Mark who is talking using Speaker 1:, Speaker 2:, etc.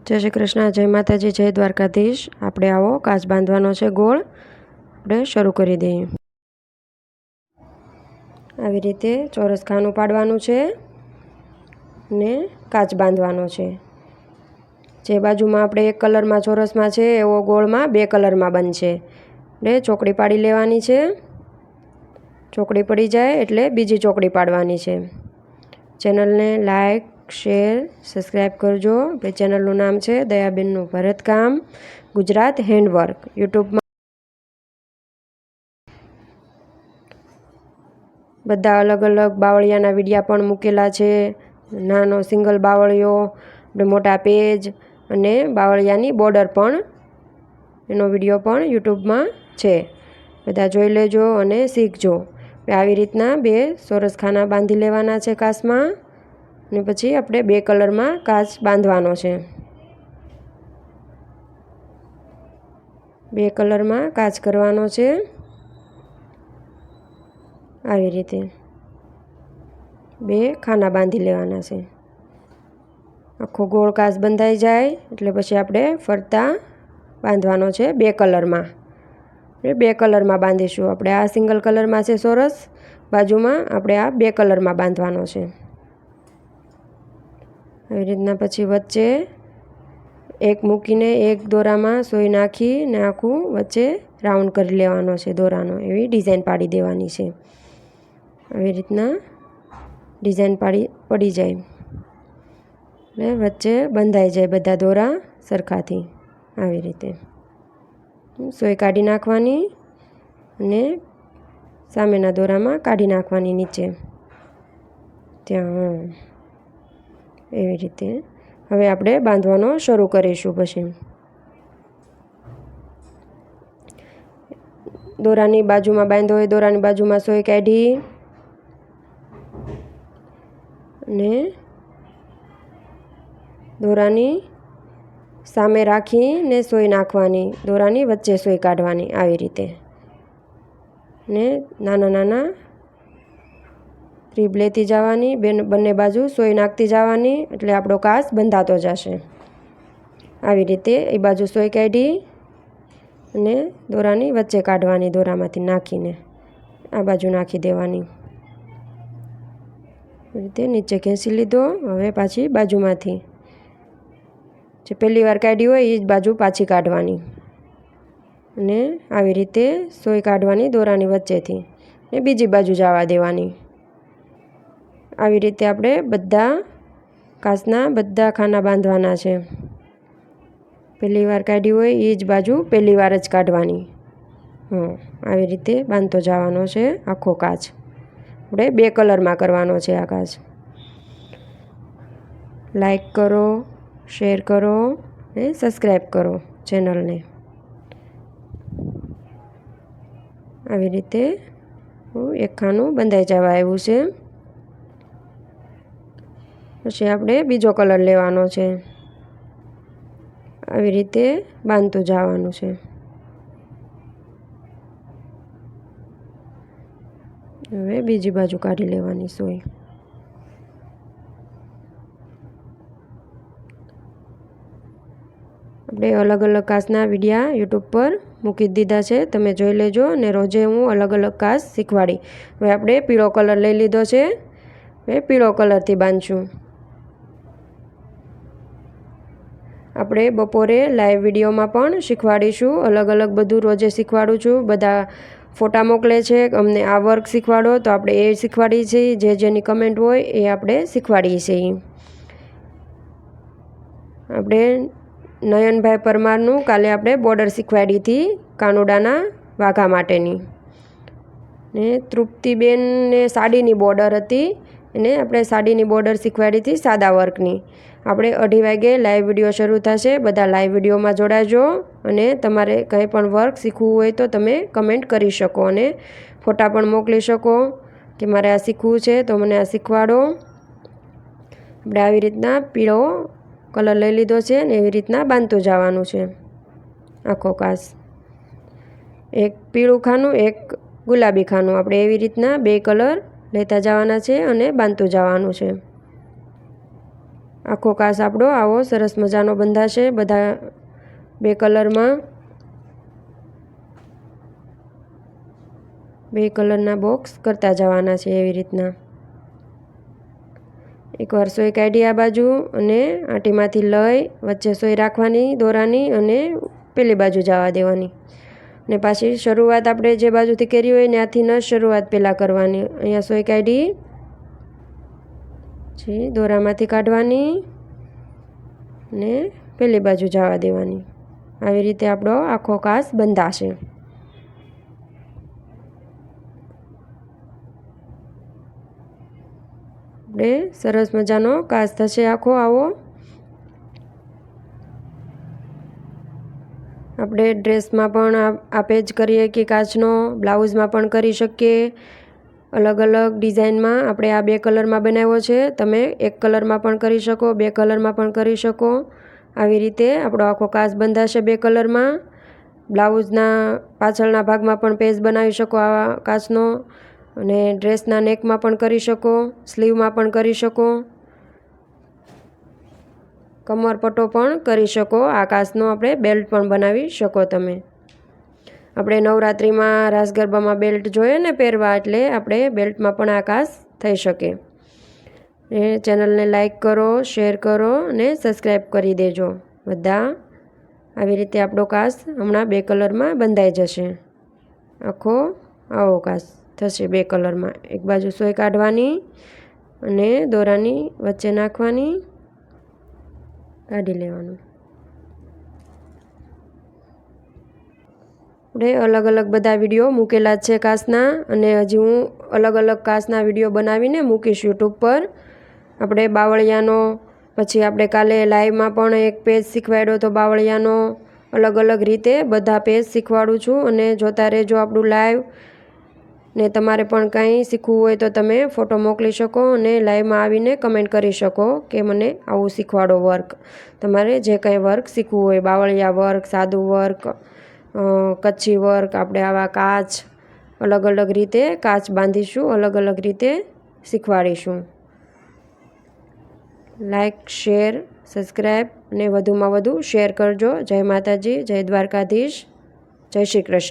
Speaker 1: જય શ્રી કૃષ્ણ, જય માતાજી, જય દ્વારકાધીશ। આપણે આવો કાચ બાંધવાનો છે ગોળ, આપણે શરૂ કરી દઈએ। આવી રીતે ચોરસ ખાનું પાડવાનું છે ને કાચ બાંધવાનો છે। જે બાજુમાં આપણે એક કલરમાં ચોરસમાં છે એવો ગોળમાં બે કલરમાં બનશે। એટલે ચોકડી પાડી લેવાની છે। ચોકડી પડી જાય એટલે બીજી ચોકડી પાડવાની છે। ચેનલને લાઈક, શેર, સબસ્ક્રાઈબ કરજો। આપણી ચેનલનું નામ છે દયાબેનનું ભરતકામ ગુજરાત હેન્ડવર્ક। યુટ્યુબમાં બધા અલગ અલગ બાવળિયાના વિડીયા પણ મૂકેલા છે। નાનો સિંગલ બાવળિયો, આપણે મોટા પેજ અને બાવળિયાની બોર્ડર પણ, એનો વિડીયો પણ યુટ્યુબમાં છે। બધા જોઈ લેજો અને શીખજો। આવી રીતના બે ચોરસ ખાના બાંધી લેવાના છે કાચમાં, અને પછી આપણે બે કલરમાં કાચ બાંધવાનો છે। બે કલરમાં કાચ કરવાનો છે। આવી રીતે બે ખાના બાંધી લેવાના છે। આખો ગોળ કાચ બંધાઈ જાય એટલે પછી આપણે ફરતા બાંધવાનો છે બે કલરમાં। બે કલરમાં બાંધીશું। આપણે આ સિંગલ કલરમાં છે ચોરસ, બાજુમાં આપણે આ બે કલરમાં બાંધવાનો છે। આવી રીતના પછી વચ્ચે એક મૂકીને એક દોરામાં સોય નાખીને આખું વચ્ચે રાઉન્ડ કરી લેવાનો છે દોરાનો, એવી ડિઝાઇન પાડી દેવાની છે। આવી રીતના ડિઝાઇન પડી જાય એટલે વચ્ચે બંધાઈ જાય બધા દોરા સરખાથી। આવી રીતે સોય કાઢી નાખવાની અને સામેના દોરામાં કાઢી નાખવાની નીચે ત્યાં। એવી રીતે હવે આપણે બાંધવાનો શરૂ કરીશું। પછી દોરાની બાજુમાં બાંધ્યો હોય દોરાની બાજુમાં સોય કાઢી અને દોરાની સામે રાખીને સોય નાખવાની, દોરાની વચ્ચે સોય કાઢવાની। આવી રીતે ને નાના નાના ક્રીબ લેતી જવાની, બંને બાજુ સોય નાખતી જવાની, એટલે આપણો કાચ બંધાતો જશે। આવી રીતે એ બાજુ સોય કાઢી અને દોરાની વચ્ચે કાઢવાની, દોરામાંથી નાખીને આ બાજુ નાખી દેવાની। એ રીતે નીચે ખેંચી લીધો। હવે પાછી બાજુમાંથી જે પહેલી વાર કાઢી હોય એ જ બાજુ પાછી કાઢવાની અને આવી રીતે સોય કાઢવાની દોરાની વચ્ચેથી ને બીજી બાજુ જવા દેવાની। આવી રીતે આપણે બધા કાચના બધા ખાના બાંધવાના છે। પહેલી વાર કાઢી હોય એ જ બાજુ પહેલી વાર જ કાઢવાની। આવી રીતે બાંધતો જવાનો છે આખો કાચ। આપણે બે કલરમાં કરવાનો છે આ કાચ। લાઈક કરો, શેર કરો ને સબસ્ક્રાઈબ કરો ચેનલને। આવી રીતે એક ખાનું બંધાઈ જવા આવ્યું છે। પછી આપણે બીજો કલર લેવાનો છે। આવી રીતે બાંધતું જવાનું છે। હવે બીજી બાજુ કાઢી લેવાની સોય। આપણે અલગ અલગ કાચના વિડીયા યુટ્યુબ પર મૂકી દીધા છે, તમે જોઈ લેજો। અને રોજે હું અલગ અલગ કાચ શીખવાડી। હવે આપણે પીળો કલર લઈ લીધો છે, હવે પીળો કલરથી બાંધશું। આપણે બપોરે લાઈવ વિડીયોમાં પણ શીખવાડીશું, અલગ અલગ બધું રોજે શીખવાડું છું। બધા ફોટા મોકલે છે અમને આ વર્ક શીખવાડો, તો આપણે એ શીખવાડીએ છીએ। જે જેની કમેન્ટ હોય એ આપણે શીખવાડીએ છીએ। આપણે નયનભાઈ પરમારનું કાલે આપણે બોર્ડર શીખવાડી હતી કાનુડાના વાઘા માટેની, ને તૃપ્તિબેનને સાડીની બોર્ડર હતી, એને આપણે સાડીની બોર્ડર શીખવાડી હતી સાદા વર્કની। આપણે 2:30 વાગે લાઈવ વિડીયો શરૂ થશે, બધા લાઈવ વિડીયોમાં જોડાજો। અને તમારે કંઈ પણ વર્ક શીખવું હોય તો તમે કમેન્ટ કરી શકો અને ફોટા પણ મોકલી શકો કે મારે આ શીખવું છે તો મને આ શીખવાડો। આપણે આવી રીતના પીળો કલર લઈ લીધો છે ને એવી રીતના બાંધતું જવાનું છે આખો કાચ। એક પીળું ખાનું, એક ગુલાબી ખાનું, આપણે એવી રીતના બે કલર લેતા જવાના છે અને બાંધતું જવાનું છે। આખો કાચ આપણો આવો સરસ મજાનો બંધાશે બધા 2 કલરમાં. 2 કલરના બોક્સ કરતા જવાના છે એવી રીતના. એકવાર સોય કાઢી આ બાજુ અને આંટીમાંથી લઈ વચ્ચે સોય રાખવાની દોરાની અને પેલી બાજુ જવા દેવાની. ને પાછી શરૂઆત આપણે જે બાજુથી કરી હોય ત્યાંથી ન શરૂઆત પહેલાં કરવાની. અહીંયા સોય કાઢી પછી દોરામાંથી કાઢવાની ને પેલી બાજુ જવા દેવાની. આવી રીતે આપણો આખો કાચ બંધાશે. આપણે સરસ મજાનો કાચ થશે આખો આવો. આપણે ડ્રેસમાં પણ આ પેચ કરીએ કે કાચનો, બ્લાઉઝમાં પણ કરી શકીએ. અલગ અલગ ડિઝાઇનમાં આપણે આ 2 કલરમાં બનાવ્યો છે. તમે 1 કલરમાં પણ કરી શકો, 2 કલરમાં પણ કરી શકો. આવી રીતે આપણો આખો કાચ બંધાશે 2 કલરમાં. બ્લાઉઝના પાછળના ભાગમાં પણ પેચ બનાવી શકો આવા કાચનો, અને ડ્રેસના નેકમાં પણ કરી શકો, સ્લીવમાં પણ કરી શકો, કમરપટ્ટો પણ કરી શકો. આ કાચનો આપણે બેલ્ટ પણ બનાવી શકો તમે. આપણે નવરાત્રિમાં રાસ ગરબામાં બેલ્ટ જોઈએ ને પહેરવા, એટલે આપણે બેલ્ટમાં પણ આ કાચ થઈ શકે. એ ચેનલને લાઈક કરો, શેર કરો અને સબસ્ક્રાઈબ કરી દેજો બધા. આવી રીતે આપણો કાચ હમણાં 2 કલરમાં બંધાઈ જશે. આખો આવો કાચ થશે 2 કલરમાં. એક બાજુ સોય કાઢવાની અને દોરાની વચ્ચે નાખવાની, કાઢી લેવાનું. આપણે અલગ અલગ બધા વિડીયો મૂકેલા છે કાચના, અને હજી હું અલગ અલગ કાચના વિડીયો બનાવીને મૂકીશ યુટ્યુબ પર. આપણે બાવળિયાનો, પછી આપણે કાલે લાઈવમાં પણ એક પેજ શીખવાડ્યો તો બાવળિયાનો. અલગ અલગ રીતે બધા પેજ શીખવાડું છું, અને જોતા રહેજો આપણું લાઈવ. ને તમારે પણ કંઈ શીખવું હોય તો તમે ફોટો મોકલી શકો અને લાઈવમાં આવીને કમેન્ટ કરી શકો કે મને આવું શીખવાડો વર્ક. તમારે જે કંઈ વર્ક શીખવું હોય, બાવળિયા વર્ક, સાદું વર્ક, કચ્છી વર્ક, આપણે આવા કાચ અલગ અલગ રીતે કાચ બાંધીશું, અલગ અલગ રીતે શીખવાડીશું. લાઈક, શેર, સબસ્ક્રાઈબ અને વધુમાં વધુ શેર કરજો. જય માતાજી, જય દ્વારકાધીશ, જય શ્રી કૃષ્ણ.